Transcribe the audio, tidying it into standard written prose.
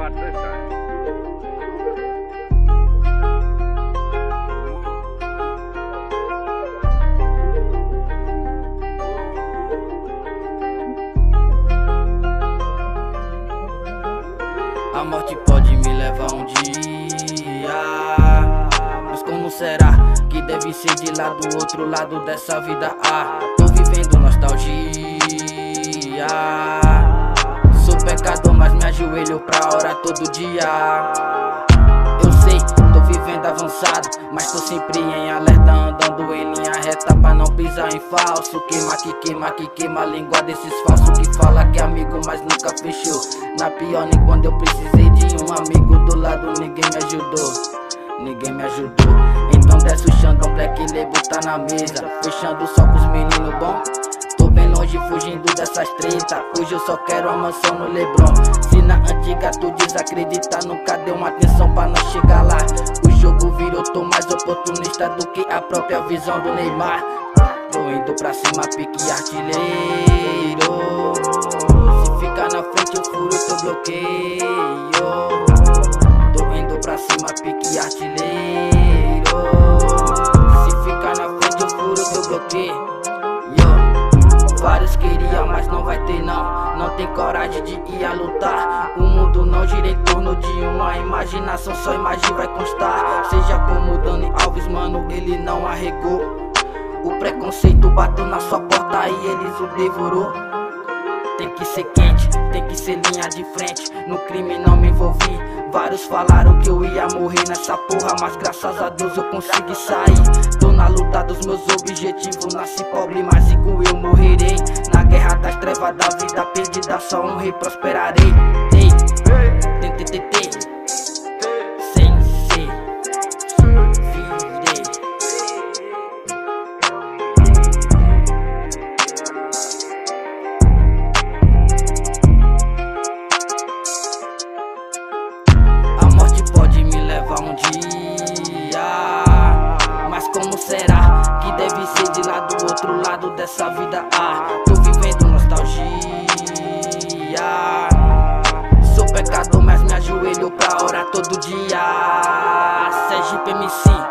A morte pode me levar um dia, mas como será que deve ser de lá do outro lado dessa vida? Tô vivendo nostalgia. Sou pecador, mas me ajoelho pra orar todo dia. Eu sei, tô vivendo avançado, mas tô sempre em alerta, andando em linha reta pra não pisar em falso. Queima, que queima a língua desses falsos que fala que é amigo, mas nunca fechou. Na pior, nem quando eu precisei de um amigo do lado, ninguém me ajudou. Então desce o Xandão, Black Label tá na mesa, fechando só com os meninos bom. Tô bem longe, fugindo dessas treta. Hoje eu só quero a mansão no Lebron. Se na antiga tu desacredita, nunca deu uma atenção pra não chegar lá. O jogo virou, tô mais oportunista do que a própria visão do Neymar. Tô indo pra cima, pique artilheiro. Se ficar na frente eu furo teu bloqueio. Tô indo pra cima, pique artilheiro. Se ficar na frente eu furo teu bloqueio. Vários queriam, mas não vai ter não. Não tem coragem de ir a lutar. O mundo não gira em torno de uma imaginação, só imagem vai constar. Seja como Dani Alves, mano, ele não arregou. O preconceito bateu na sua porta e eles o devorou. Tem que ser quente, tem que ser linha de frente. No crime não me envolvi. Vários falaram que eu ia morrer nessa porra, mas graças a Deus eu consegui sair. Tô na luta dos meus objetivos. Nasci pobre, mas igual eu morrerei. Na guerra das trevas da vida perdida, só um rei prosperarei. Sem ser, virei. A morte pode me levar um dia, mas como será que deve ser de lá do outro lado dessa vida? Tô vivendo nostalgia. Sou pecador, mas me ajoelho pra orar todo dia. Sergipe MC.